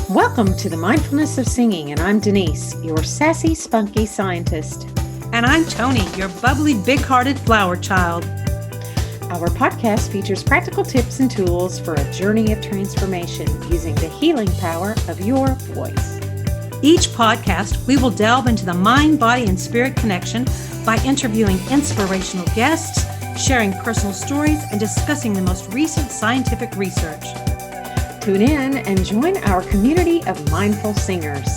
Welcome to the Mindfulness of Singing, and I'm Denise, your sassy, spunky scientist. And I'm Tony, your bubbly, big-hearted flower child. Our podcast features practical tips and tools for a journey of transformation using the healing power of your voice. Each podcast, we will delve into the mind, body, and spirit connection by interviewing inspirational guests, sharing personal stories, and discussing the most recent scientific research. Tune in and join our community of mindful singers.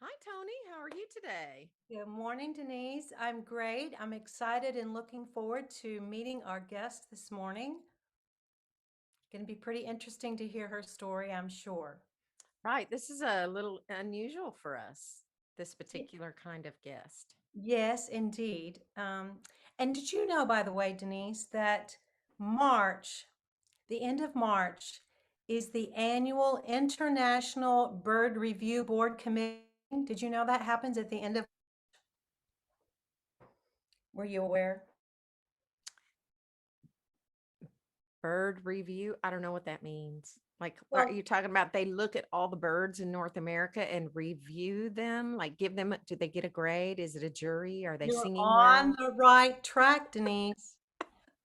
Hi, Tony. How are you today? Good morning, Denise. I'm great. I'm excited and looking forward to meeting our guest this morning. Going to be pretty interesting to hear her story, I'm sure. Right. This is a little unusual for us, this particular kind of guest. Yes, indeed. And did you know, by the way, Denise, that March, the end of March, is the annual International Bird Review Board Committee? Did you know that happens at the end of? Were you aware? Bird review? I don't know what that means. Like, are Well, you talking about they look at all the birds in North America and review them? Like, give them, do they get a grade? Is it a jury? Are they you're singing on well? the right track, Denise.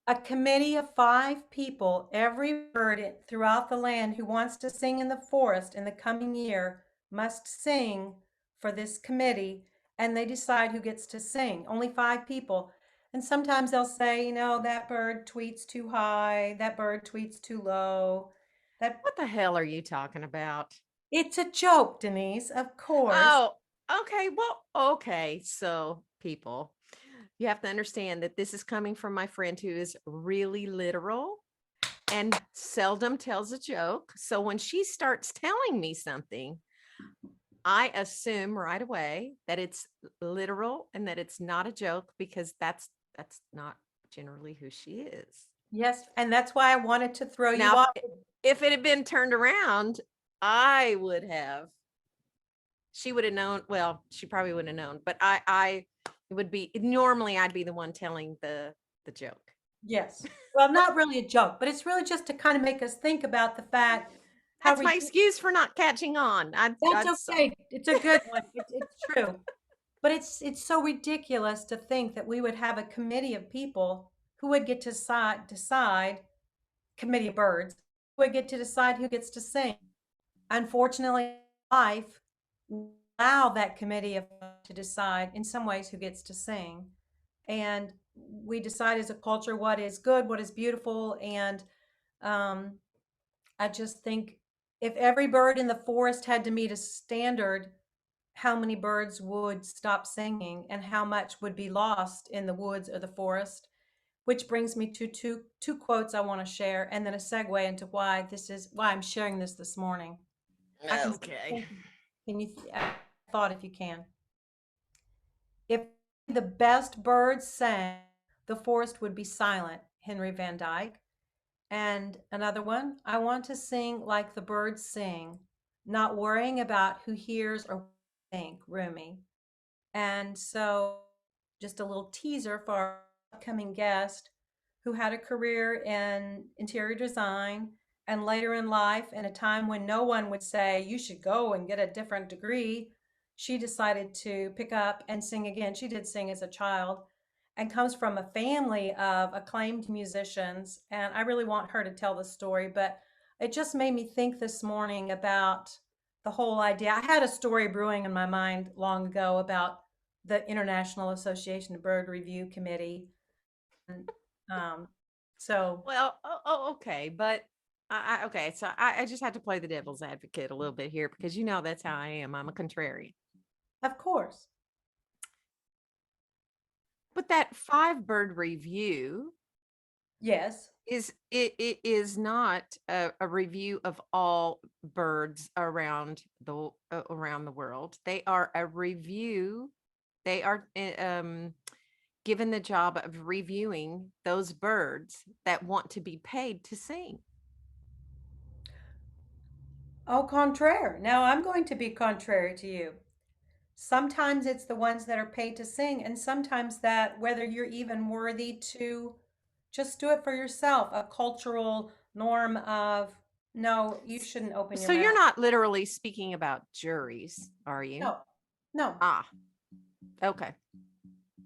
A committee of 5 people, every bird throughout the land who wants to sing in the forest in the coming year must sing for this committee, and they decide who gets to sing. Only 5 people. And sometimes they'll say, that bird tweets too high, that bird tweets too low. That What the hell are you talking about? It's a joke, Denise, of course. Oh, okay. Well, okay. So, people, you have to understand that this is coming from my friend who is really literal and seldom tells a joke. So, when she starts telling me something, I assume right away that it's literal and that it's not a joke because that's not generally who she is. Yes, and that's why I wanted to throw you Now, off. if it had been turned around, I would have. She would have known. Well, she probably wouldn't have known, but I it would be normally I'd be the one telling the joke. Yes. Well, not really a joke, but it's really just to kind of make us think about the fact how That's my ridiculous. excuse for not catching on. That's I'd okay. It's a good one. It's true. But it's so ridiculous to think that we would have a committee of people who would get to decide committee of birds who would get to decide who gets to sing. Unfortunately, life will allow that committee of to decide in some ways who gets to sing. And we decide as a culture what is good, what is beautiful, and um, I just think if every bird in the forest had to meet a standard, how many birds would stop singing and how much would be lost in the woods or the forest? Which brings me to two quotes I want to share, and then a segue into why I'm sharing this morning. I can okay. can you I thought if you can. If the best birds sang, the forest would be silent. Henry Van Dyke. And another one, I want to sing like the birds sing, not worrying about who hears or think, Rumi. And so, just a little teaser for our upcoming guest who had a career in interior design and later in life, in a time when no one would say, you should go and get a different degree, she decided to pick up and sing again. She did sing as a child and comes from a family of acclaimed musicians. And I really want her to tell the story, but it just made me think this morning about the whole idea. I had a story brewing in my mind long ago about the International Association of Bird Review Committee. And, um, so, Well, okay, but okay. So I just had to play the devil's advocate a little bit here because that's how I am. I'm a contrarian. of course, But that five bird review yes. it is not a review of all birds around the world. They are a review. They are given the job of reviewing those birds that want to be paid to sing. Au contraire. Now I'm going to be contrary to you. Sometimes it's the ones that are paid to sing, and sometimes that whether you're even worthy to just do it for yourself, a cultural norm of no, you shouldn't open your So you're mouth. not literally speaking about juries, are you? No, no. Ah, okay.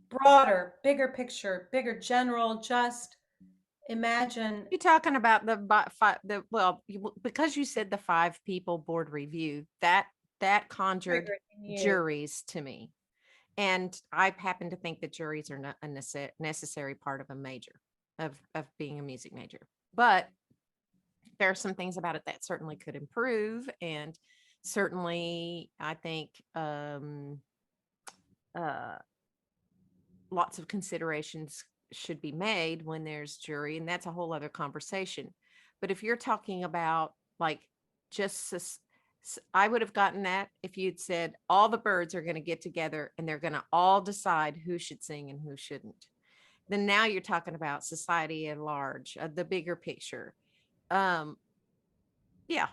Broader, bigger picture, bigger general, just imagine You're talking about well, because you said the five people board review, that conjured triggered in you. juries to me. And I happen to think that juries are not a necessary part of a major, of being a music major. But there are some things about it that certainly could improve. And certainly, I think uh, lots of considerations should be made when there's jury, and that's a whole other conversation. But if you're talking about like just I would have gotten that if you'd said all the birds are going to get together and they're going to all decide who should sing and who shouldn't. Then now you're talking about society at large, the bigger picture. Um, yeah,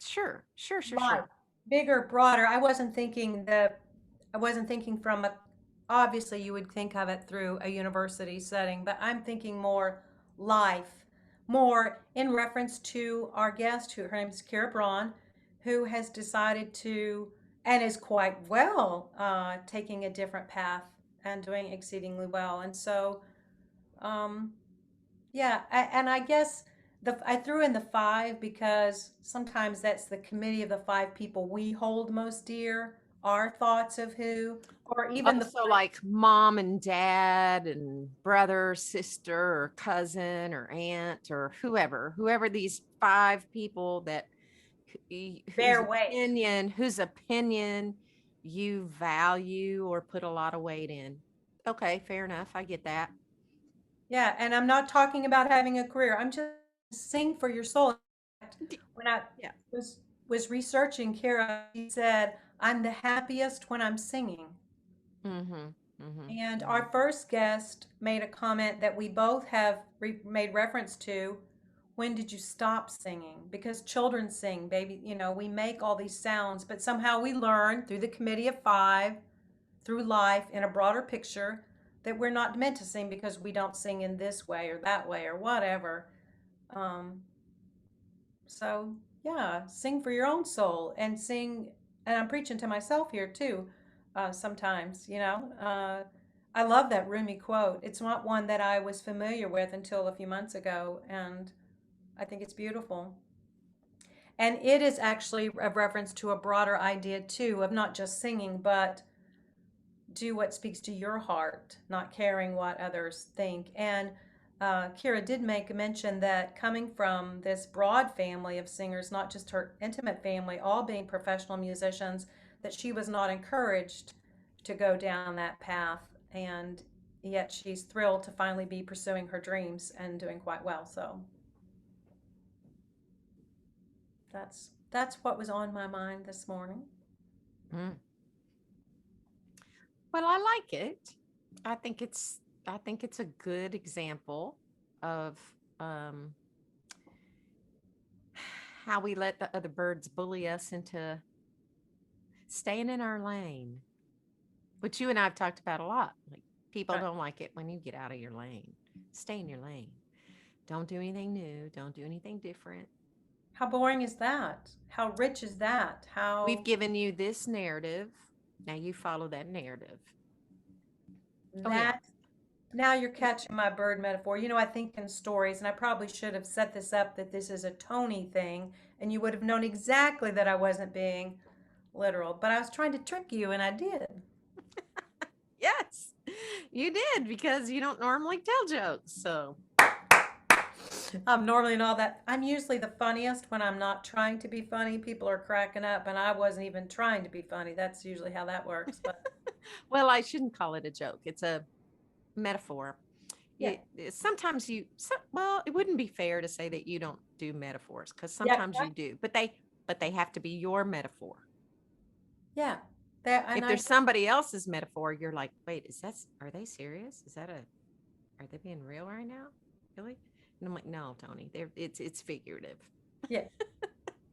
sure, sure, sure, Life, sure. bigger, broader. I wasn't thinking from a, obviously you would think of it through a university setting, but I'm thinking more life, more in reference to our guest, who her name is Kira Braun, who has decided to, and is quite well, taking a different path and doing exceedingly well. And so, um, yeah, and I guess I threw in the five because sometimes that's the committee of the five people we hold most dear, our thoughts of who, or even the Also, like mom and dad and brother, sister, or cousin, or aunt, or whoever these five people that bear weight. whose opinion you value or put a lot of weight in. Okay, fair enough. I get that. Yeah, and I'm not talking about having a career. I'm just sing for your soul. When I Yeah. was was researching Kira, she said, "I'm the happiest when I'm singing." Mm-hmm. Mm-hmm. And Mm-hmm. our first guest made a comment that we both have made reference to. When did you stop singing? Because children sing, baby, we make all these sounds, but somehow we learn through the committee of five, through life in a broader picture, that we're not meant to sing because we don't sing in this way or that way or whatever. Um, so yeah, sing for your own soul and sing. And I'm preaching to myself here too. Sometimes, I love that Rumi quote. It's not one that I was familiar with until a few months ago, and I think it's beautiful. And it is actually a reference to a broader idea too of not just singing, but do what speaks to your heart, not caring what others think. And Kira did make a mention that coming from this broad family of singers, not just her intimate family, all being professional musicians, that she was not encouraged to go down that path. And yet she's thrilled to finally be pursuing her dreams and doing quite well. So that's what was on my mind this morning. Mm. Well, I like it. I think it's I think it's a good example of um, how we let the other birds bully us into staying in our lane, which you and I have talked about a lot. Like people Right. don't like it when you get out of your lane. Stay in your lane. Don't do anything new. Don't do anything different. How boring is that? How rich is that? We've How given you this narrative. Now you follow that narrative. Oh yeah. that now you're catching my bird metaphor. I think in stories, and I probably should have set this up that this is a Tony thing, and you would have known exactly that I wasn't being literal. But I was trying to trick you, and I did. Yes. You did because you don't normally tell jokes. So I'm normally not that. I'm usually the funniest when I'm not trying to be funny. People are cracking up, and I wasn't even trying to be funny. That's usually how that works. But well, I shouldn't call it a joke. It's a metaphor. yeah, Sometimes well, it wouldn't be fair to say that you don't do metaphors because yeah, sometimes you do, but they have to be your metaphor. yeah. That, and If I there's somebody else's metaphor, you're like, wait, are they serious? Are they being real right now? Really? And I'm like, no, Tony, it's figurative. yes,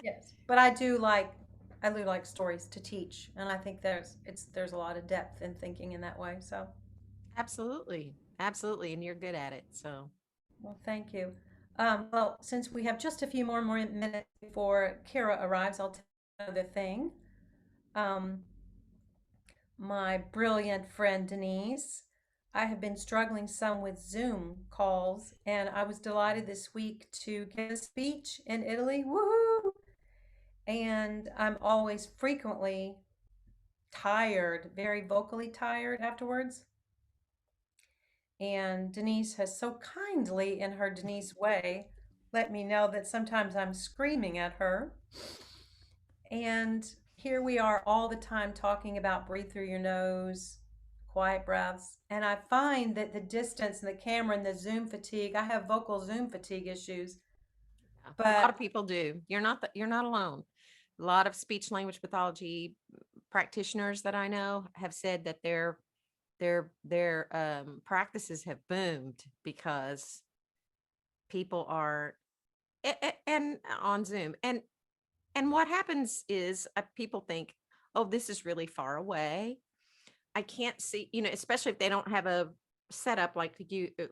yes. But I do like I do like stories to teach, and I think there's a lot of depth in thinking in that way. So, Absolutely. Absolutely. And you're good at it. So, well, thank you. Well, since we have just a few more minutes before Kira arrives, I'll tell you another thing. Um, my brilliant friend Denise, I have been struggling some with Zoom calls, and I was delighted this week to give a speech in Italy. Woohoo! And I'm always frequently tired, very vocally tired afterwards. And Denise has so kindly, in her Denise way, let me know that sometimes I'm screaming at her. And here we are all the time talking about breathe through your nose, quiet breaths. And I find that the distance and the camera and the Zoom fatigue, I have vocal Zoom fatigue issues, yeah, a lot but of people do. You're not alone. A lot of speech language pathology practitioners that I know have said that their practices have boomed because people are and on Zoom. And what happens is people think, "Oh, this is really far away. I can't see," especially if they don't have a setup like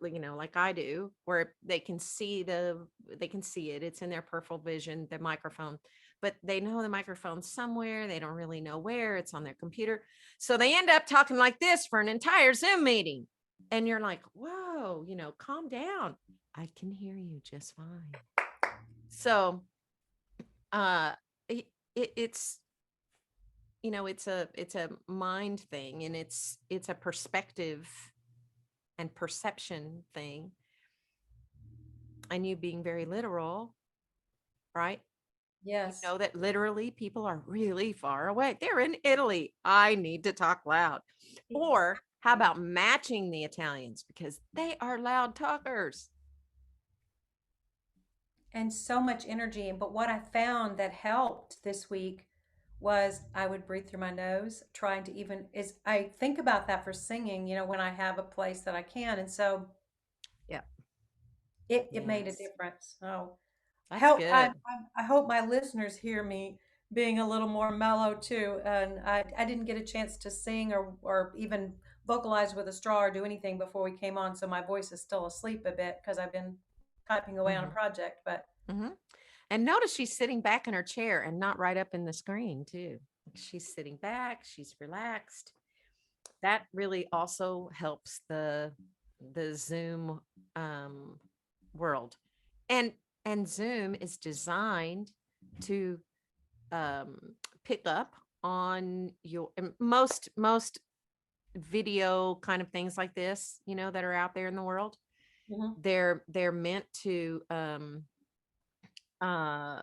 like I do, where they can see it. It's in their peripheral vision, the microphone, but they know the microphone's somewhere. They don't really know where it's on their computer. So they end up talking like this for an entire Zoom meeting. And you're like, whoa, calm down. I can hear you just fine. So uh it, it's it's a mind thing, and it's a perspective and perception thing, and you being very literal, right? You yes. know that literally people are really far away. They're in Italy. I need to talk loud. Or how about matching the Italians, because they are loud talkers. And so much energy. But what I found that helped this week was I would breathe through my nose, trying to even is I think about that for singing, when I have a place that I can. And so Yeah. it made a Yes. difference. So That's help good. I hope my listeners hear me being a little more mellow too. And I didn't get a chance to sing or even vocalize with a straw or do anything before we came on. So my voice is still asleep a bit because I've been typing away on a Hmm. project. But Hmm. And notice she's sitting back in her chair and not right up in the screen too. She's sitting back, she's relaxed. That really also helps the Zoom um, world. And and Zoom is designed to um, pick up on your most video kind of things like this, that are out there in the world. mhm. They're meant to uh,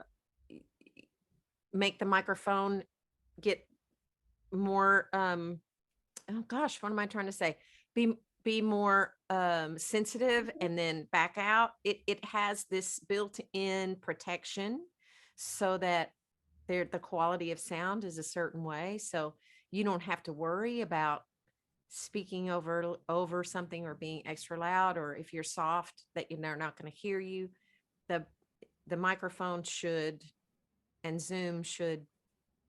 make the microphone get more oh gosh, what am I trying to say? Be more sensitive and then back out. It has this built-in protection so that the quality of sound is a certain way. So you don't have to worry about speaking over something or being extra loud, or if you're soft that they're not going to hear you. The the microphone should and Zoom should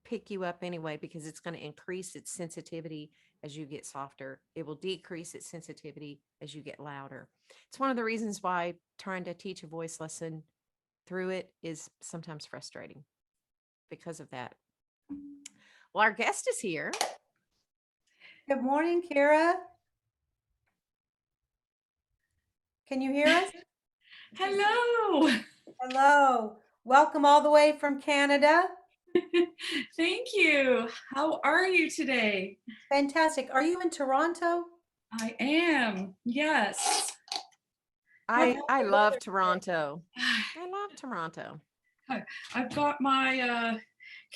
pick you up anyway, because it's going to increase its sensitivity as you get softer. It will decrease its sensitivity as you get louder. It's one of the reasons why trying to teach a voice lesson through it is sometimes frustrating because of that. Well, our guest is here. Good morning, Kira. Can you hear us? Hello. Hello. Welcome all the way from Canada. Thank you. How are you today? Fantastic. Are you in Toronto? I am. Yes. What What how's I the love weather Toronto. I love Toronto. I've got my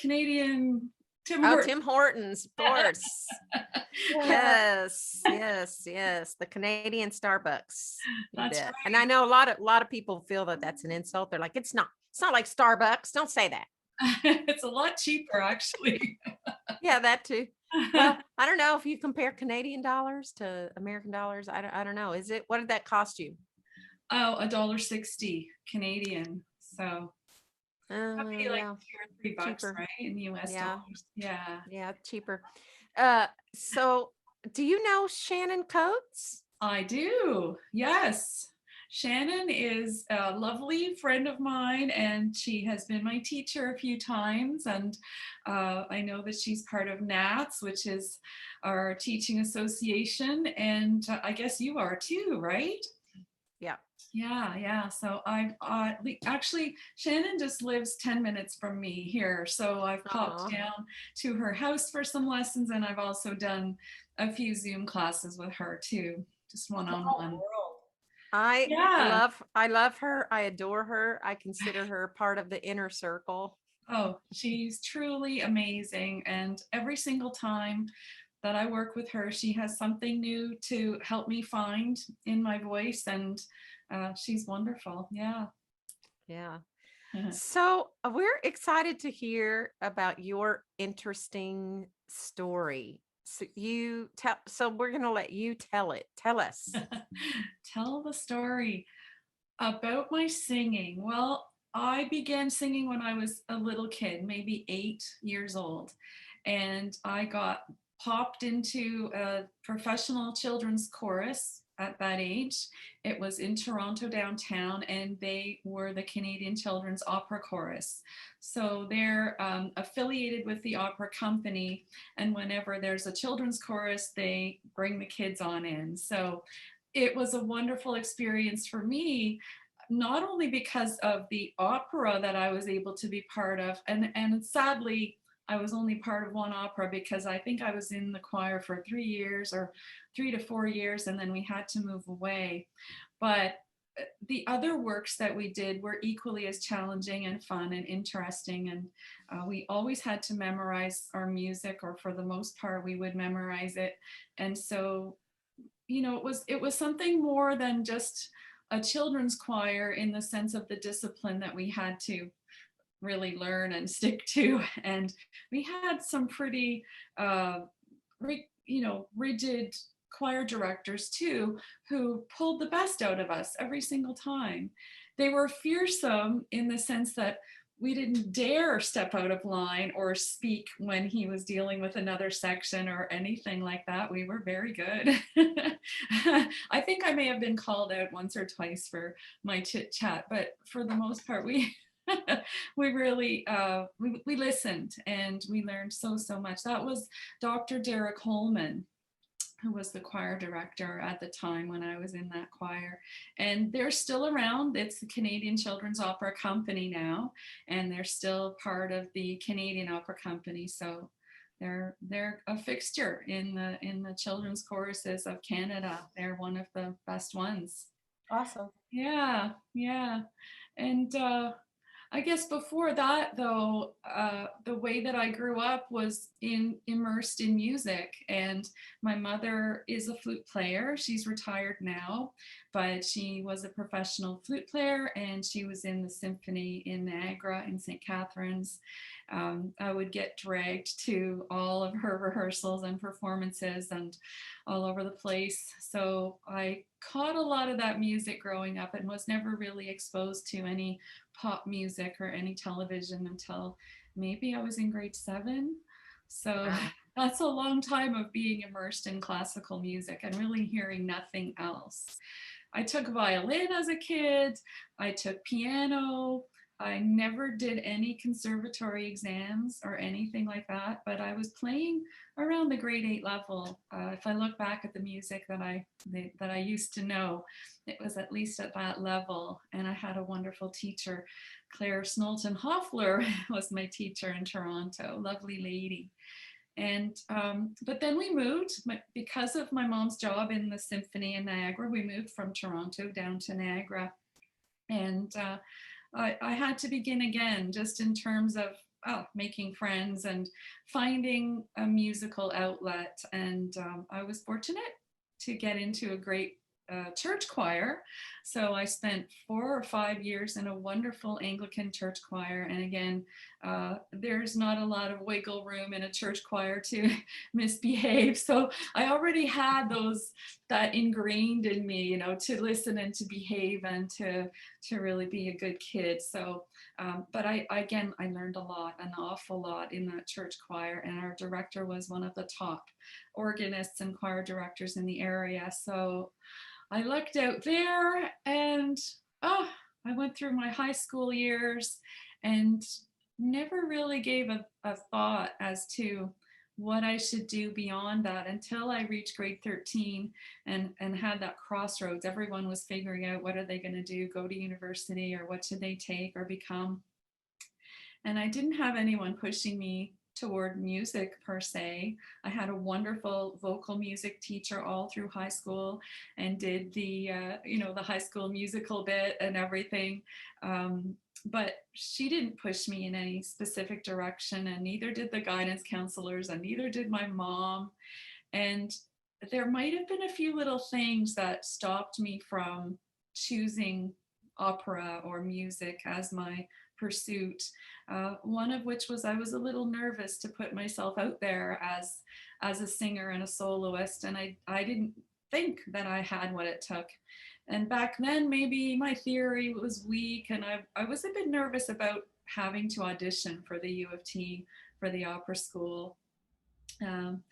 Canadian Tim Oh, Hortons. Tim Hortons, of course. today? Yes, yes, yes. The Canadian Starbucks. You That's bet. And I know a lot of people feel that that's an insult. They're like, it's not like Starbucks. Don't say that. right. It's a lot cheaper, actually. Yeah, that too. Well, I don't know if you compare Canadian dollars to American dollars. I don't know. What did that cost you? Oh, $1.60 Canadian. So Probably like Yeah, $2 or $3, cheaper. right? In US Yeah, dollars. Yeah. yeah, cheaper. So do you know Shannon Coates? I do. Yes. Shannon is a lovely friend of mine, and she has been my teacher a few times. And I know that she's part of NATS, which is our teaching association. And I guess you are too, right? Yeah. Yeah, yeah. So actually, Shannon just lives 10 minutes from me here. So I've popped Oh, down to her house for some lessons, and I've also done a few Zoom classes with her too, just one on Small one. world. Yeah. I love her. I adore her. I consider her part of the inner circle. Oh, she's truly amazing. And every single time that I work with her, she has something new to help me find in my voice. And she's wonderful. Yeah. Yeah. So we're excited to hear about your interesting story. So we're going to let you tell it. Tell us. Tell the story. About my singing. Well, I began singing when I was a little kid, maybe 8 years old. And I got popped into a professional children's chorus at that age. It was in Toronto downtown, and they were the Canadian Children's Opera Chorus. So they're affiliated with the opera company. And whenever there's a children's chorus, they bring the kids on in. So it was a wonderful experience for me, not only because of the opera that I was able to be part of, and sadly I was only part of one opera because I think I was in the choir for 3 years or 3 to 4 years, and then we had to move away. But the other works that we did were equally as challenging and fun and interesting, and we always had to memorize our music, or for the most part we would memorize it. And so, it was something more than just a children's choir, in the sense of the discipline that we had to really learn and stick to. And we had some pretty rigid choir directors too, who pulled the best out of us every single time. They were fearsome in the sense that we didn't dare step out of line or speak when he was dealing with another section or anything like that. We were very good. I think I may have been called out once or twice for my chit chat, but for the most part, we we really we listened, and we learned so much. That was Dr. Derek Holman, who was the choir director at the time when I was in that choir. And they're still around. It's the Canadian Children's Opera Company now, and they're still part of the Canadian Opera Company. So they're a fixture in the children's choruses of Canada. They're one of the best ones. Awesome. Yeah, yeah. And I guess before that, though, the way that I grew up was immersed in music. And my mother is a flute player. She's retired now, but she was a professional flute player, and she was in the symphony in Niagara in St. Catharines. I would get dragged to all of her rehearsals and performances and all over the place. So I caught a lot of that music growing up, and was never really exposed to any pop music or any television until maybe I was in grade 7. So Wow. that's a long time of being immersed in classical music and really hearing nothing else. I took violin as a kid. I took piano. I never did any conservatory exams or anything like that, but I was playing around the grade 8 level. If I look back at the music that I used to know, it was at least at that level. And I had a wonderful teacher. Claire Snolton Hoffler was my teacher in Toronto, lovely lady. And but then we moved because of my mom's job in the symphony in Niagara. We moved from Toronto down to Niagara, and I had to begin again, just in terms of making friends and finding a musical outlet. And I was fortunate to get into a great church choir. So I spent 4 or 5 years in a wonderful Anglican church choir. And again, there's not a lot of wiggle room in a church choir to misbehave. So I already had that ingrained in me, to listen and to behave and to really be a good kid. So, but I learned a lot, an awful lot in that church choir. And our director was one of the top organists and choir directors in the area. So I lucked out there, and I went through my high school years and never really gave a thought as to what I should do beyond that until I reached grade 13 and had that crossroads. Everyone was figuring out, what are they going to do, go to university, or what should they take or become? And I didn't have anyone pushing me toward music per se. I had a wonderful vocal music teacher all through high school and did the high school musical bit and everything. But she didn't push me in any specific direction, and neither did the guidance counselors, and neither did my mom. And there might have been a few little things that stopped me from choosing opera or music as my pursuit. One of which was I was a little nervous to put myself out there as a singer and a soloist, and I didn't think that I had what it took. And back then, maybe my theory was weak, and I was a bit nervous about having to audition for the U of T for the opera school. And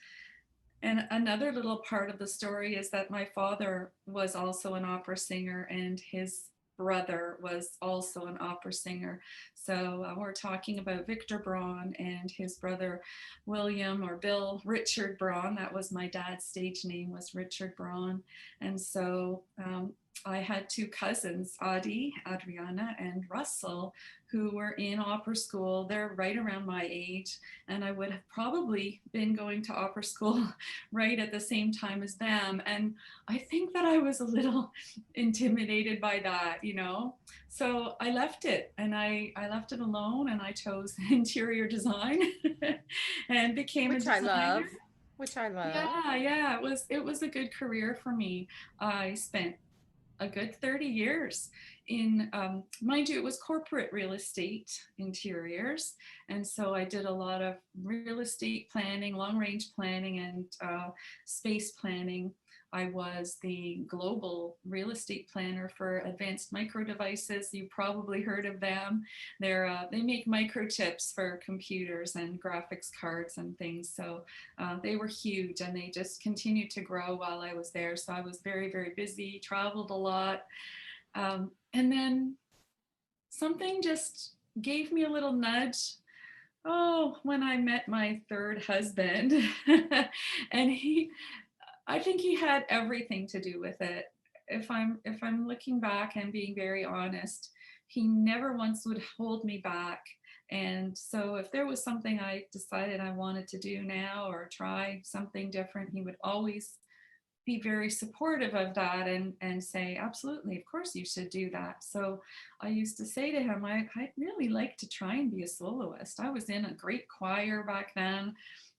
another little part of the story is that my father was also an opera singer, and his brother was also an opera singer. So we're talking about Victor Braun and his brother William, or Bill Richard Braun. That was my dad's stage name, was Richard Braun. And so I had two cousins, Adriana and Russell, who were in opera school. They're right around my age, and I would have probably been going to opera school right at the same time as them. And I think that I was a little intimidated by that, So I left it, and I left it alone, and I chose interior design and became a Which I love. designer. Which I love. Yeah, it was a good career for me. I spent a good 30 years in, mind you, it was corporate real estate interiors. And so I did a lot of real estate planning, long range planning, and space planning. I was the global real estate planner for Advanced Micro Devices. You probably heard of them. They make microchips for computers and graphics cards and things. So they were huge, and they just continued to grow while I was there. So I was very, very busy, traveled a lot. And then something just gave me a little nudge. Oh, when I met my third husband, and I think he had everything to do with it. If I'm looking back and being very honest, he never once would hold me back. And so if there was something I decided I wanted to do now or try something different, he would always be very supportive of that and say, absolutely, of course you should do that. So I used to say to him, I'd really like to try and be a soloist. I was in a great choir back then,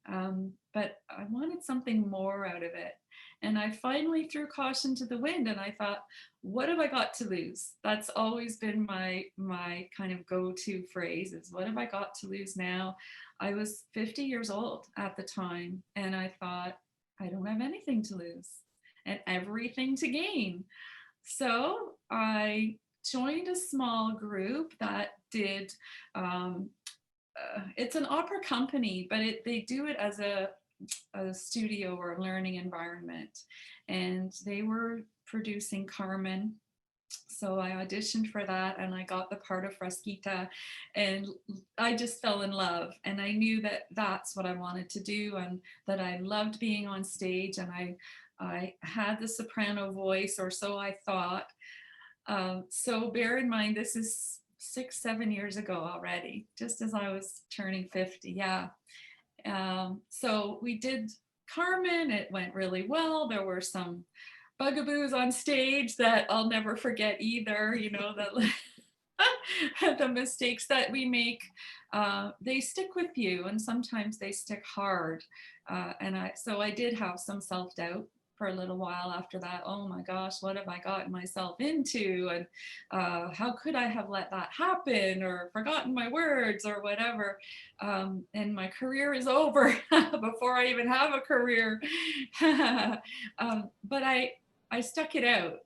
but I wanted something more out of it. And I finally threw caution to the wind, and I thought, what have I got to lose? That's always been my kind of go-to phrase, is what have I got to lose now? I was 50 years old at the time, and I thought, I don't have anything to lose and everything to gain. So I joined a small group that did, it's an opera company, but they do it as a studio or a learning environment. And they were producing Carmen. So I auditioned for that, and I got the part of Frasquita, and I just fell in love. And I knew that that's what I wanted to do, and that I loved being on stage, and I had the soprano voice, or so I thought. So bear in mind, this is 6-7 years ago already, just as I was turning 50. Yeah. So we did Carmen. It went really well. There were some bugaboos on stage that I'll never forget either, that the mistakes that we make, they stick with you, and sometimes they stick hard. So I did have some self-doubt for a little while after that. Oh my gosh, what have I gotten myself into? And how could I have let that happen or forgotten my words or whatever? And my career is over before I even have a career. But I stuck it out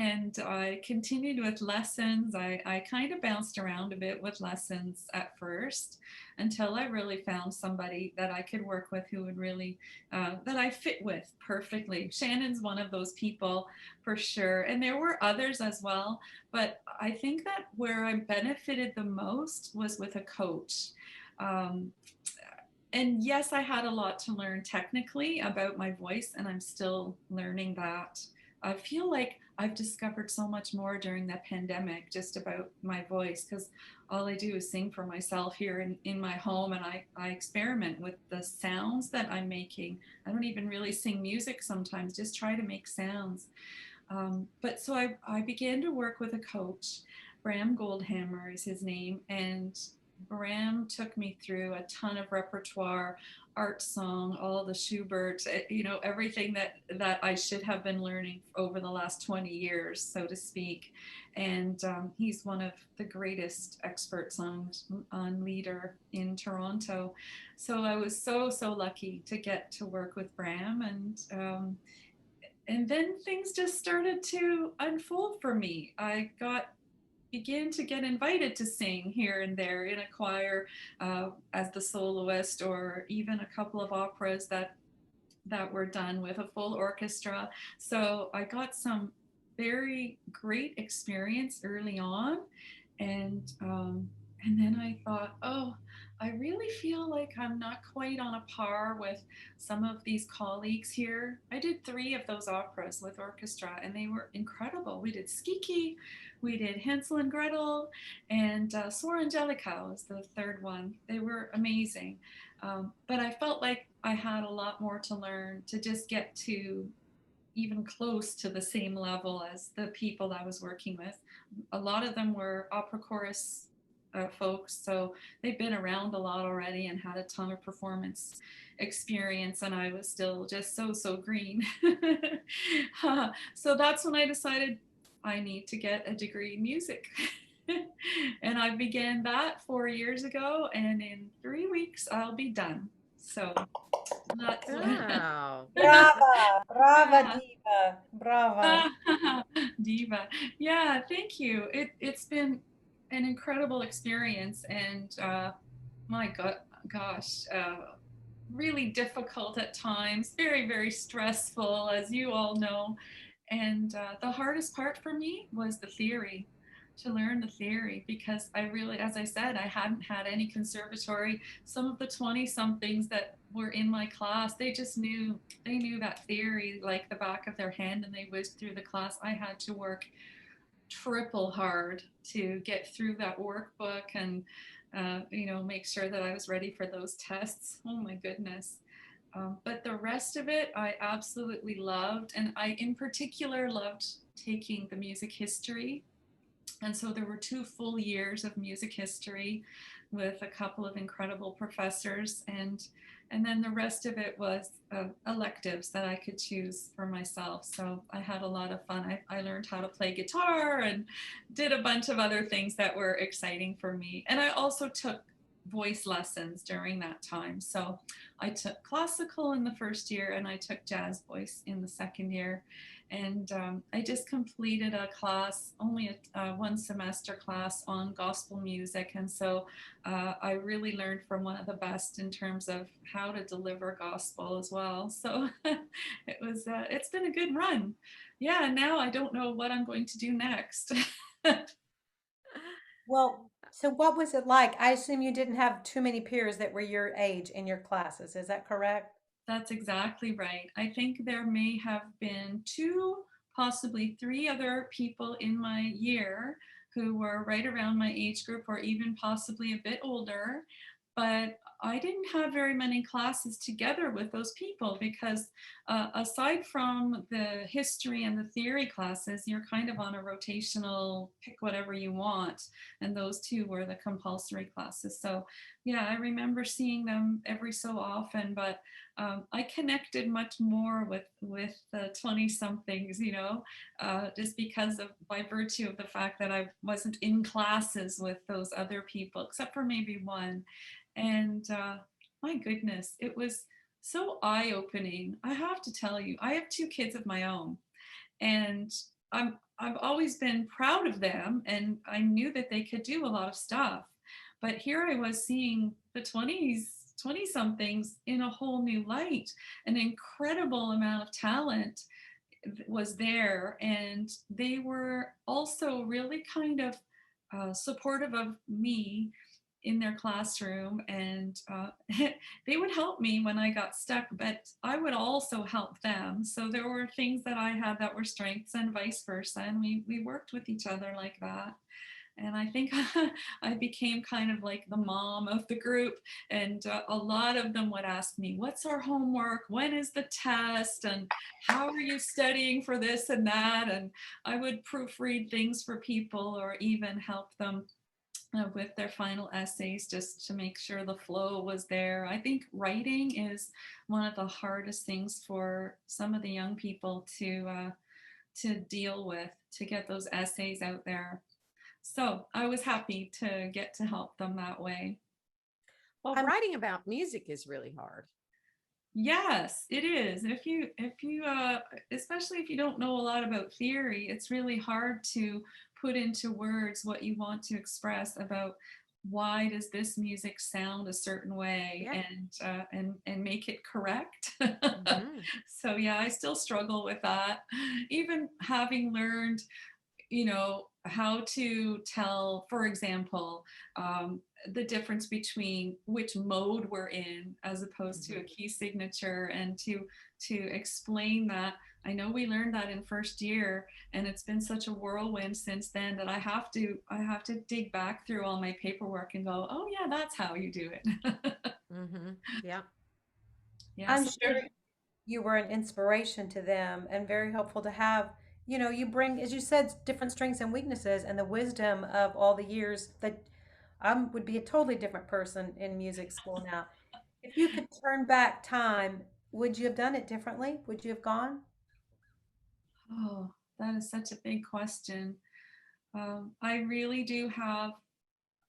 and I continued with lessons. I kind of bounced around a bit with lessons at first until I really found somebody that I could work with who would really, that I fit with perfectly. Shannon's one of those people for sure. And there were others as well. But I think that where I benefited the most was with a coach. Um, and yes, I had a lot to learn technically about my voice, and I'm still learning that. I feel like I've discovered so much more during the pandemic just about my voice because all I do is sing for myself here in my home, and I experiment with the sounds that I'm making. I don't even really sing music sometimes, just try to make sounds. But so I began to work with a coach. Bram Goldhammer is his name, and Bram took me through a ton of repertoire, art song, all the Schubert, everything that I should have been learning over the last 20 years, so to speak. And he's one of the greatest experts on leader in Toronto. So I was so lucky to get to work with Bram, and then things just started to unfold for me. I began to get invited to sing here and there in a choir as the soloist, or even a couple of operas that were done with a full orchestra. So I got some very great experience early on, and then I thought, oh, I really feel like I'm not quite on a par with some of these colleagues here. I did 3 of those operas with orchestra, and they were incredible. We did Skiki, we did Hansel and Gretel, and Sor Angelica was the 3rd one. They were amazing. But I felt like I had a lot more to learn to just get to even close to the same level as the people I was working with. A lot of them were opera chorus folks, so they've been around a lot already and had a ton of performance experience, and I was still just so green. So that's when I decided I need to get a degree in music. And I began that 4 years ago, and in 3 weeks I'll be done. So that's Wow. Brava, brava diva, brava. Diva. Yeah, thank you. It's been an incredible experience, and my gosh, really difficult at times, very stressful, as you all know. And the hardest part for me was the theory, to learn the theory, because I really, as I said, I hadn't had any conservatory. Some of the 20 somethings that were in my class, they knew that theory like the back of their hand, and they whizzed through the class. I had to work triple hard to get through that workbook and make sure that I was ready for those tests. Oh my goodness. But the rest of it I absolutely loved, and I in particular loved taking the music history. And so there were 2 full years of music history with a couple of incredible professors, and then the rest of it was electives that I could choose for myself. So I had a lot of fun. I learned how to play guitar and did a bunch of other things that were exciting for me. And I also took voice lessons during that time. So I took classical in the first year, and I took jazz voice in the second year. And I just completed a class, only a 1 semester class on gospel music. And so I really learned from one of the best in terms of how to deliver gospel as well. So it's been a good run. Yeah, and now I don't know what I'm going to do next. Well, so what was it like? I assume you didn't have too many peers that were your age in your classes. Is that correct? That's exactly right. I think there may have been 2, possibly 3 other people in my year who were right around my age group, or even possibly a bit older. But I didn't have very many classes together with those people because, aside from the history and the theory classes, you're kind of on a rotational pick whatever you want. And those 2 were the compulsory classes. So, yeah, I remember seeing them every so often, but I connected much more with the 20 somethings, just because of by virtue of the fact that I wasn't in classes with those other people, except for maybe one. And my goodness, it was so eye opening. I have to tell you, I have two kids of my own, and I've always been proud of them, and I knew that they could do a lot of stuff. But here I was seeing the 20 somethings in a whole new light. An incredible amount of talent was there, and they were also really kind of supportive of me in their classroom, and they would help me when I got stuck, but I would also help them. So there were things that I had that were strengths and vice versa, and we worked with each other like that. And I think I became kind of like the mom of the group. And a lot of them would ask me, what's our homework? When is the test? And how are you studying for this and that? And I would proofread things for people, or even help them with their final essays, just to make sure the flow was there. I think writing is one of the hardest things for some of the young people to deal with, to get those essays out there. So I was happy to get to help them that way. Well, I'm writing about music is really hard. Yes, it is. If you especially if you don't know a lot about theory, it's really hard to put into words what you want to express about why does this music sound a certain way, Yeah. and make it correct. Hmm. So yeah, I still struggle with that. Even having learned, how to tell, for example, the difference between which mode we're in as opposed to a key signature, and to explain that. I know we learned that in first year, and it's been such a whirlwind since then that I have to dig back through all my paperwork and go, oh yeah, that's how you do it. Hmm. Yeah. Yeah, I'm so sure you were an inspiration to them and very helpful to have. You bring, as you said, different strengths and weaknesses and the wisdom of all the years that I would be a totally different person in music school now. If you could turn back time, would you have done it differently? Would you have gone? oh, that is such a big question. I really do have,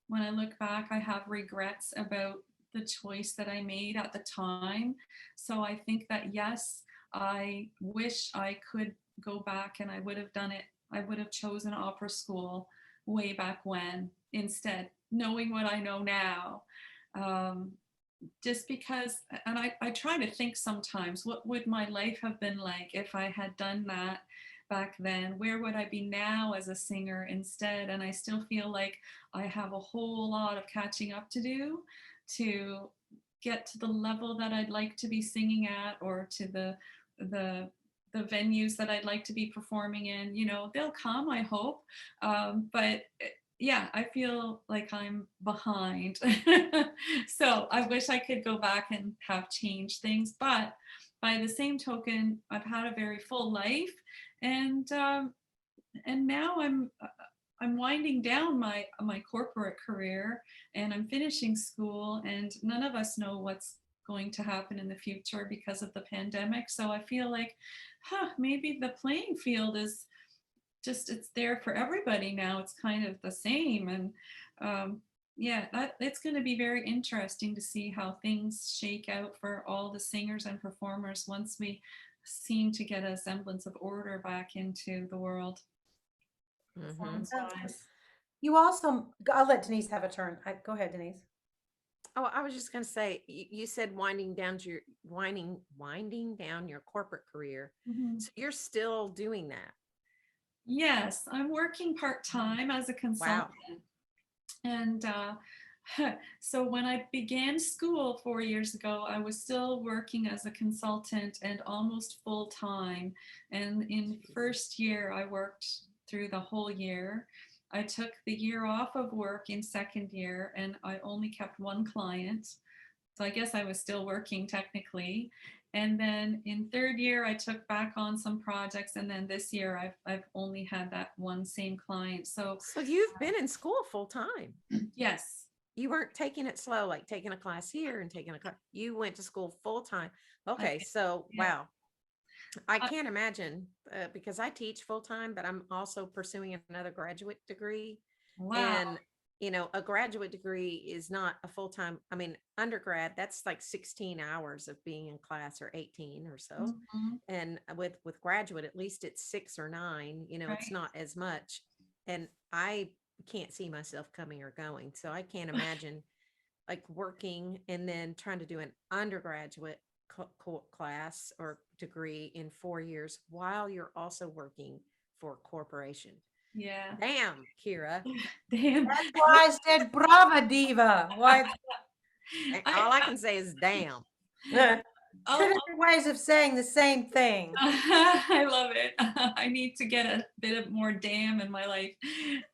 when I look back, I have regrets about the choice that I made at the time. So I think that yes, I wish I could go back and I would have done it. I would have chosen opera school way back when, instead, knowing what I know now. Um, just because, and I try to think sometimes, what would my life have been like if I had done that back then? Where would I be now as a singer instead? And I still feel like I have a whole lot of catching up to do to get to the level that I'd like to be singing at, or to the the venues that I'd like to be performing in. They'll come, I hope. But yeah, I feel like I'm behind. So I wish I could go back and have changed things. But by the same token, I've had a very full life, and now I'm winding down my corporate career, and I'm finishing school, and none of us know what's going to happen in the future because of the pandemic. So I feel like, maybe the playing field is just, it's there for everybody now. It's kind of the same. And yeah, it's going to be very interesting to see how things shake out for all the singers and performers once we seem to get a semblance of order back into the world, Hmm. performance Sounds good. wise. You also, I'll let Denise have a turn. Go ahead, Denise. Oh, I was just going to say, you said winding down your corporate career. Mhm. So you're still doing that. Yes, I'm working part time as a Wow. consultant. And so when I began school 4 years ago, I was still working as a consultant and almost full time. And in first year, I worked through the whole year. I took the year off of work in second year, and I only kept one client. So I guess I was still working technically. And then in third year, I took back on some projects. And then this year, I've only had that one same client. So So you've been in school full time. yes. You weren't taking it slow, like taking a class here and taking a class. You went to school full time. I Okay, did, so yeah. wow. I I, can't imagine because I teach full time, but I'm also pursuing another graduate degree. wow. And, a graduate degree is not a full time. I mean, undergrad, that's like 16 hours of being in class or 18 or so. Mhm, And with graduate, at least it's 6 or 9, it's right. not as much. And I can't see myself coming or going. So I can't imagine like working and then trying to do an undergraduate class or degree in 4 years while you're also working for a corporation. Yeah. Damn, Kira. Damn. That's why I said brava diva. Why All I can say is damn. it's two I'll, different ways of saying the same thing. I love it. I need to get a bit of more damn in my life.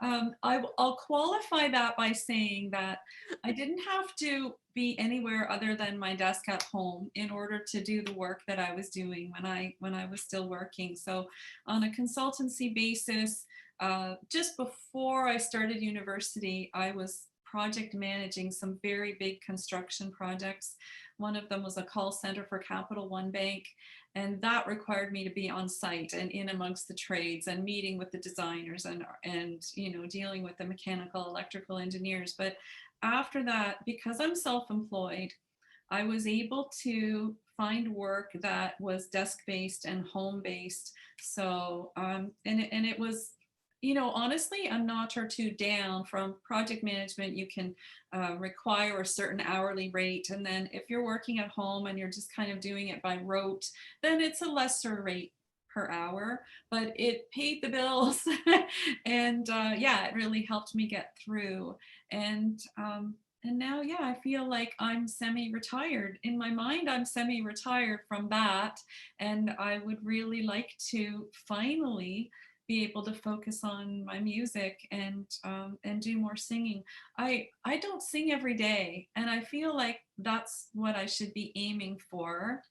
I'll qualify that by saying that I didn't have to be anywhere other than my desk at home in order to do the work that I was doing when I was still working. So on a consultancy basis, just before I started university, I was project managing some very big construction projects. One of them was a call center for Capital One Bank, and that required me to be on site and in amongst the trades and meeting with the designers and dealing with the mechanical electrical engineers. But after that, because I'm self-employed, I was able to find work that was desk-based and home-based. So and it was, honestly, a notch or two down from project management. You can require a certain hourly rate, and then if you're working at home and you're just kind of doing it by rote, then it's a lesser rate per hour, but it paid the bills. And yeah, it really helped me get through. And now, yeah, I feel like I'm semi-retired. In my mind, I'm semi-retired from that. And I would really like to finally be able to focus on my music and do more singing. I don't sing every day, and I feel like that's what I should be aiming for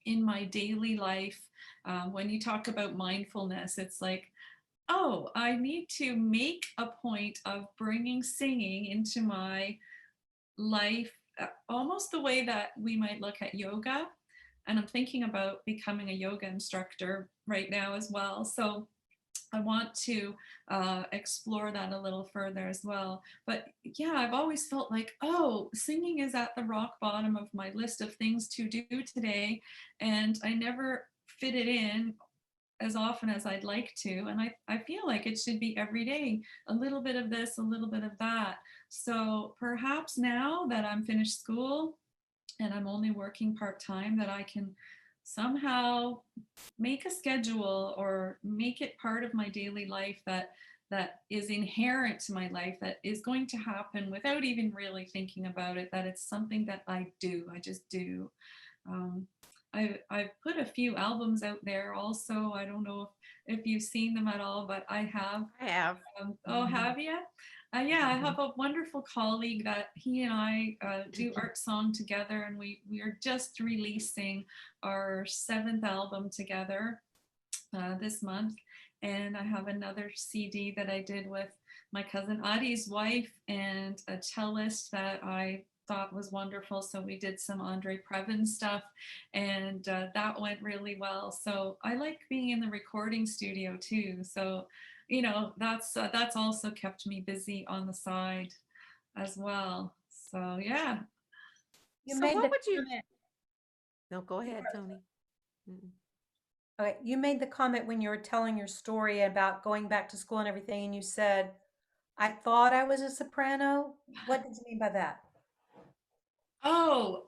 in my daily life. When you talk about mindfulness, it's like, oh, I need to make a point of bringing singing into my life, almost the way that we might look at yoga. And I'm thinking about becoming a yoga instructor right now as well. So I want to explore that a little further as well. But yeah, I've always felt like, oh, singing is at the rock bottom of my list of things to do today. And I never fit it in as often as I'd like to. And I feel like it should be every day, a little bit of this, a little bit of that. So perhaps now that I'm finished school and I'm only working part-time, that I can somehow make a schedule or make it part of my daily life that is inherent to my life, that is going to happen without even really thinking about it, that it's something that I do, I just do. um, I've put a few albums out there also. I don't know if you've seen them at all, but I have. I have. Oh, Mhm. have you? Yeah, I have a wonderful colleague that he and I do art song together, and we are just releasing our seventh album together this month. And I have another CD that I did with my cousin Adi's wife and a cellist that I thought was wonderful. So we did some Andre Previn stuff, and that went really well. So I like being in the recording studio too. So, that's also kept me busy on the side as well. So yeah. You So made what the would you comment. No, go ahead, Tony. Mm-mm. Okay, you made the comment when you were telling your story about going back to school and everything, and you said, "I thought I was a soprano." What did you mean by that? Oh,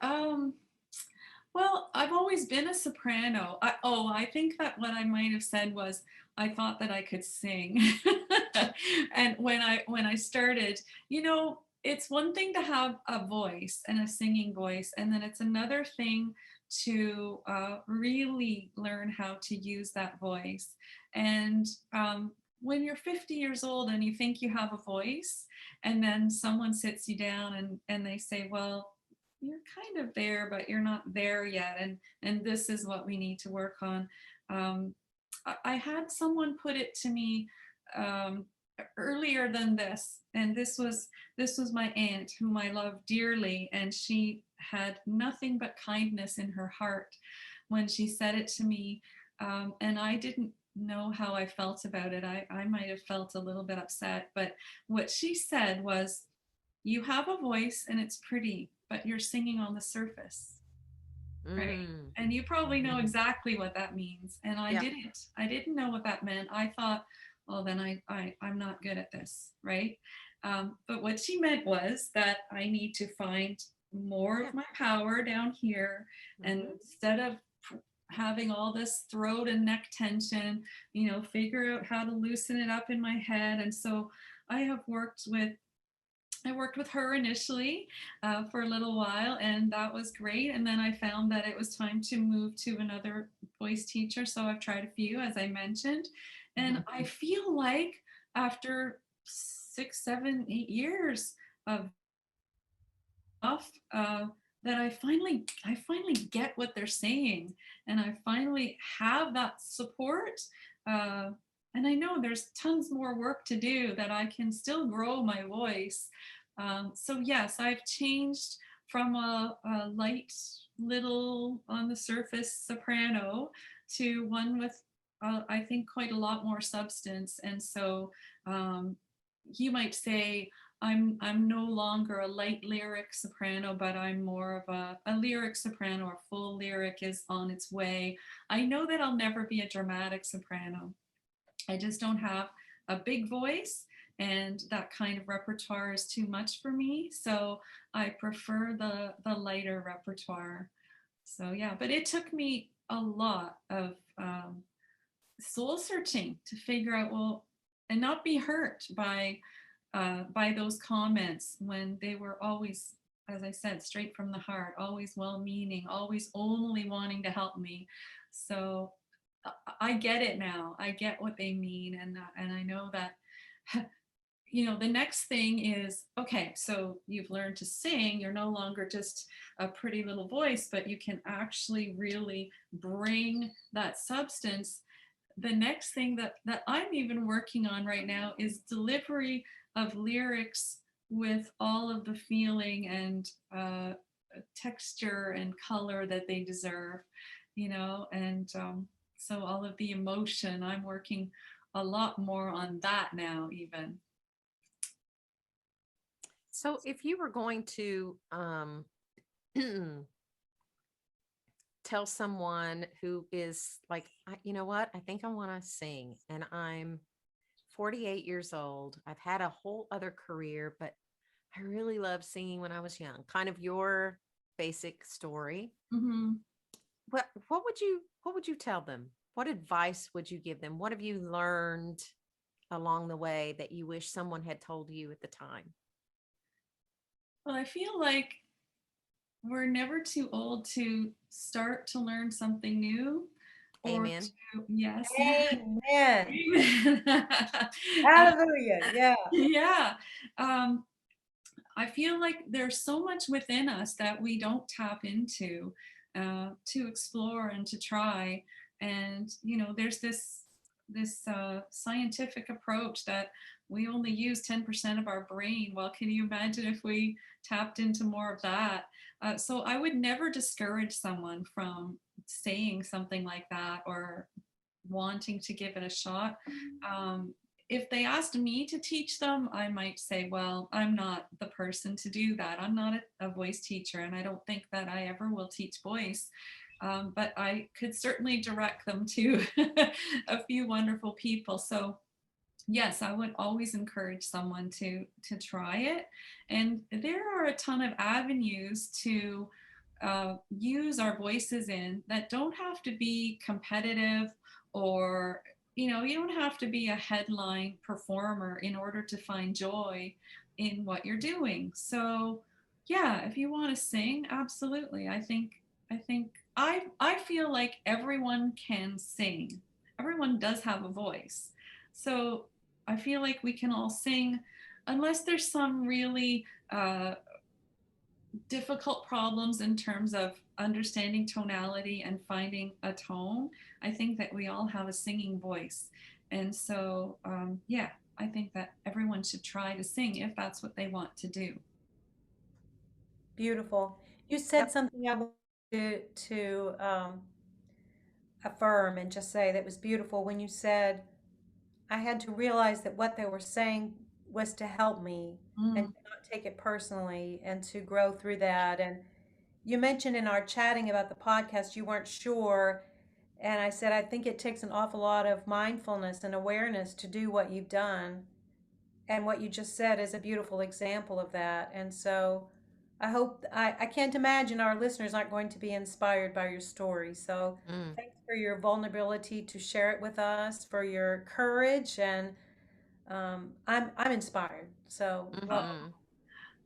well, I've always been a soprano. I think that what I might have said was I thought that I could sing. And when I started, it's one thing to have a voice and a singing voice, and then it's another thing to really learn how to use that voice. And when you're 50 years old and you think you have a voice, and then someone sits you down and they say, well, you're kind of there, but you're not there yet, and this is what we need to work on. I had someone put it to me. earlier than this, and this was my aunt whom I love dearly, and she had nothing but kindness in her heart when she said it to me, and I didn't know how I felt about it. I might have felt a little bit upset, but what she said was, you have a voice and it's pretty, but you're singing on the surface, right? Mm. And you probably know exactly what that means. And I Yeah. didn't. I didn't know what that meant. I thought, well, then I'm not good at this, right? But what she meant was that I need to find more Yeah. of my power down here, and Mhm. instead of having all this throat and neck tension, figure out how to loosen it up in my head. And so I have worked with her initially for a little while, and that was great. And then I found that it was time to move to another voice teacher. So I've tried a few, as I mentioned. And I feel like after 6, 7, 8 years of off, that I finally get what they're saying, and I finally have that support. Uh, and I know there's tons more work to do, that I can still grow my voice. So yes, I've changed from a light little on the surface soprano to one with I think quite a lot more substance. And so um, you might say I'm no longer a light lyric soprano, but I'm more of a lyric soprano. Or full lyric is on its way. I know that I'll never be a dramatic soprano. I just don't have a big voice, and that kind of repertoire is too much for me. So I prefer the lighter repertoire. So yeah, but it took me a lot of soul searching to figure out, well, and not be hurt by those comments when they were always, as I said, straight from the heart, always well-meaning, always only wanting to help me. So I get it now. I get what they mean, and I know that the next thing is, okay, so you've learned to sing. You're no longer just a pretty little voice, but you can actually really bring that substance. The next thing that I'm even working on right now is delivery of lyrics with all of the feeling and texture and color that they deserve, and so all of the emotion. I'm working a lot more on that now, even. So if you were going to tell someone who is like, you know what, I think I want to sing, and I'm 48 years old. I've had a whole other career, but I really loved singing when I was young. Kind of your basic story. Mm-hmm. What would you tell them? What advice would you give them? What have you learned along the way that you wish someone had told you at the time? Well, I feel like we're never too old to start to learn something new, or Amen. to, yes. Amen. Amen. Hallelujah. Yeah. Yeah. Um, I feel like there's so much within us that we don't tap into, to explore and to try. And there's this scientific approach that we only use 10% of our brain. Well, can you imagine if we tapped into more of that? So I would never discourage someone from saying something like that, or wanting to give it a shot. Um, if they asked me to teach them, I might say, well, I'm not the person to do that. I'm not a voice teacher, and I don't think that I ever will teach voice. But I could certainly direct them to a few wonderful people. So yes, I would always encourage someone to try it. And there are a ton of avenues to use our voices in that don't have to be competitive, or you don't have to be a headline performer in order to find joy in what you're doing. So yeah, if you want to sing, absolutely. I feel like everyone can sing. Everyone does have a voice. So I feel like we can all sing, unless there's some really difficult problems in terms of understanding tonality and finding a tone. I think that we all have a singing voice. And so, yeah, I think that everyone should try to sing if that's what they want to do. Beautiful. You said Yep. something I want to affirm and just say that was beautiful when you said I had to realize that what they were saying was to help me and Mm, to not take it personally and to grow through that. And you mentioned in our chatting about the podcast, you weren't sure. And I said, I think it takes an awful lot of mindfulness and awareness to do what you've done. And what you just said is a beautiful example of that. And so I can't imagine our listeners aren't going to be inspired by your story. So Mm. thanks for your vulnerability to share it with us, for your courage, and I'm inspired. So oh, welcome. Mm-hmm.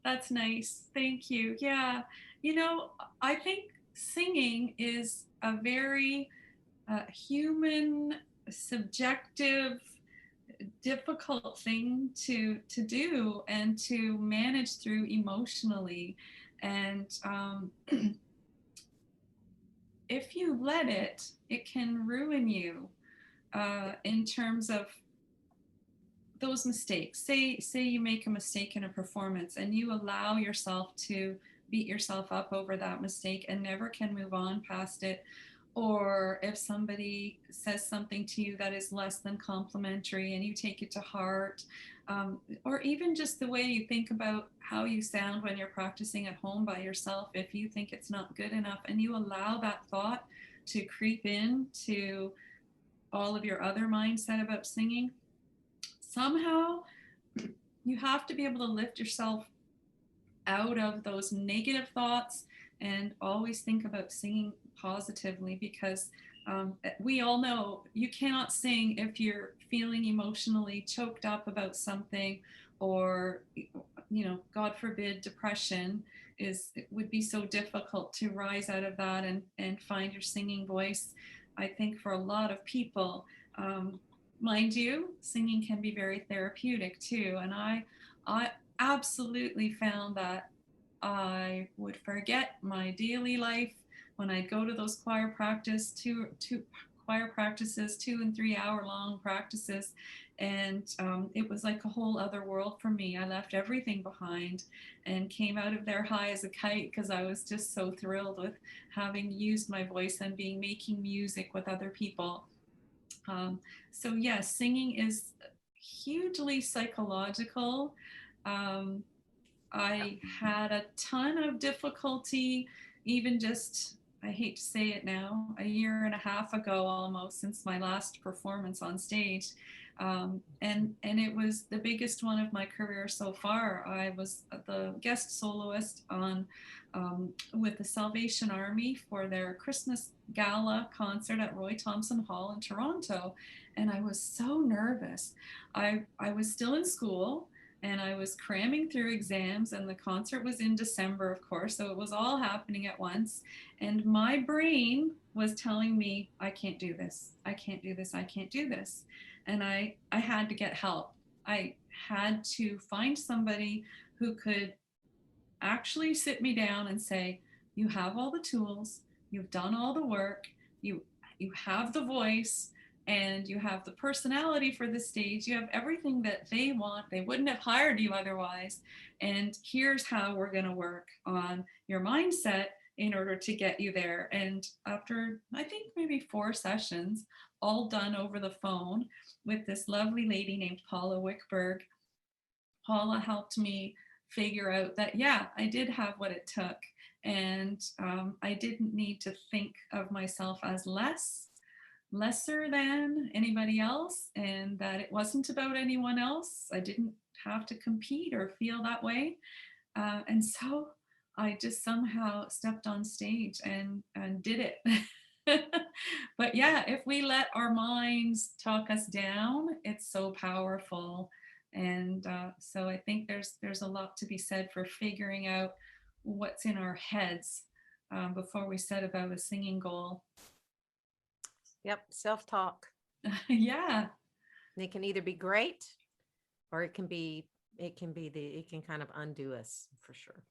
that's nice. Thank you. Yeah. You know, I think singing is a very human, subjective, difficult thing to do and to manage through emotionally. And if you let it, it can ruin you in terms of those mistakes. Say you make a mistake in a performance and you allow yourself to beat yourself up over that mistake and never can move on past it. Or if somebody says something to you that is less than complimentary and you take it to heart, or even just the way you think about how you sound when you're practicing at home by yourself, if you think it's not good enough and you allow that thought to creep in to all of your other mindset about singing, somehow you have to be able to lift yourself out of those negative thoughts and always think about singing positively, because we all know you cannot sing if you're feeling emotionally choked up about something, or God forbid, depression. It would be so difficult to rise out of that and find your singing voice. I think for a lot of people, um, mind you, singing can be very therapeutic too. And I absolutely found that I would forget my daily life when I'd go to those choir practices, 2 and 3 hour long practices, and it was like a whole other world for me. I left everything behind and came out of there high as a kite because I was just so thrilled with having used my voice and being making music with other people. Um, so yes, singing is hugely psychological. Um, Yep. I had a ton of difficulty, even just, I hate to say it now, a year and a half ago almost, since my last performance on stage. And it was the biggest one of my career so far. I was the guest soloist on with the Salvation Army for their Christmas gala concert at Roy Thompson Hall in Toronto, and I was so nervous. I was still in school and I was cramming through exams, and the concert was in December, of course, so it was all happening at once. And my brain was telling me, I can't do this, I can't do this, I can't do this. And I had to get help. I had to find somebody who could actually sit me down and say, you have all the tools, you've done all the work, you you have the voice, and you have the personality for the stage, you have everything that they want, they wouldn't have hired you otherwise, and here's how we're going to work on your mindset in order to get you there. And after, I think, maybe 4 sessions, all done over the phone with this lovely lady named Paula Wickberg, Paula helped me figure out that, yeah, I did have what it took. And I didn't need to think of myself as lesser than anybody else, and that it wasn't about anyone else. I didn't have to compete or feel that way. And so I just somehow stepped on stage and did it. But yeah, if we let our minds talk us down, it's so powerful. And so I think there's a lot to be said for figuring out what's in our heads before we set about a singing goal. Yep. Self-talk. Yeah. And it can either be great or it can kind of undo us for sure.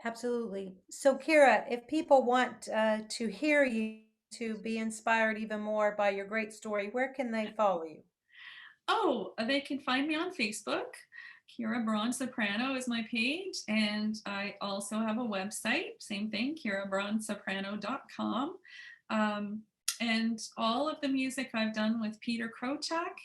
Absolutely. So, Kira, if people want to hear you, to be inspired even more by your great story, where can they follow you? Oh, they can find me on Facebook. Kira Braun Soprano is my page. And I also have a website, same thing, kirabraunsoprano.com. And all of the music I've done with Peter Krochak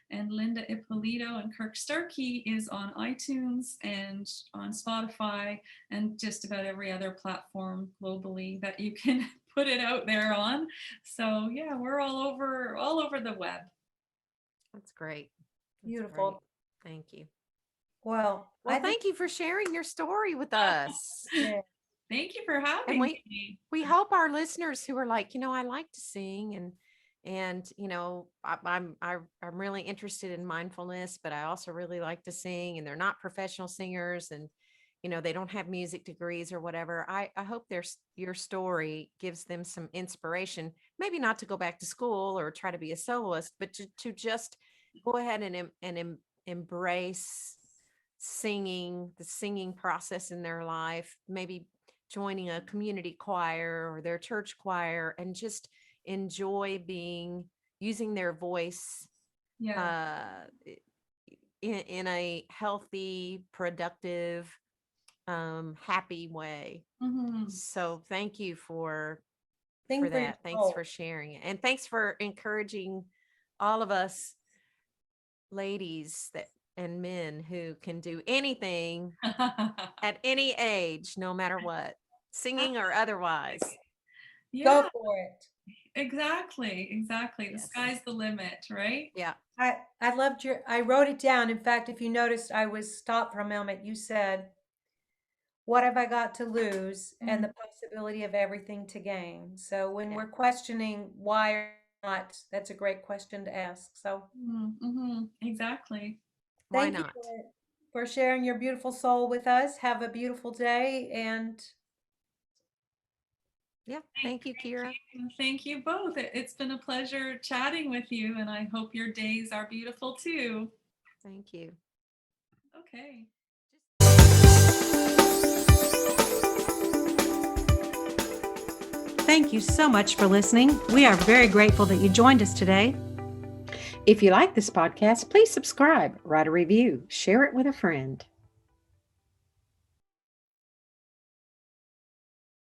and Linda Ippolito and Kirk Starkey is on iTunes and on Spotify and just about every other platform globally that you can put it out there on. So yeah, we're all over the web. That's great. That's Beautiful. great. Thank you. Well, Well, I think thank you for sharing your story with us. yeah, Thank you for having And me. we hope our listeners who are like, I like to sing and I'm really interested in mindfulness, but I also really like to sing, and they're not professional singers, and they don't have music degrees or whatever. I hope your story gives them some inspiration, maybe not to go back to school or try to be a soloist, but to just go ahead and embrace the singing process in their life, maybe joining a community choir or their church choir, and just enjoy using their voice Yeah. in a healthy, productive, happy way. Mhm. So thank you for sing for your that. Thanks soul. for sharing it. And thanks for encouraging all of us ladies and men who can do anything at any age, no matter what, singing or otherwise. Yeah, Go for it. exactly. The Yes. sky's the limit, right? Yeah. I loved I wrote it down. In fact, if you noticed, I was stopped for a moment. You said, "What have I got to lose?" and the possibility of everything to gain. So when Yeah. we're questioning why or not, that's a great question to ask. So Mm-hmm. Exactly. Why thank you not? for sharing your beautiful soul with us. Have a beautiful day, and Yeah. Thank you, Kira. Thank you both. It's been a pleasure chatting with you, and I hope your days are beautiful too. Thank you. Okay. thank you so much for listening. We are very grateful that you joined us today. If you like this podcast, please subscribe, write a review, share it with a friend.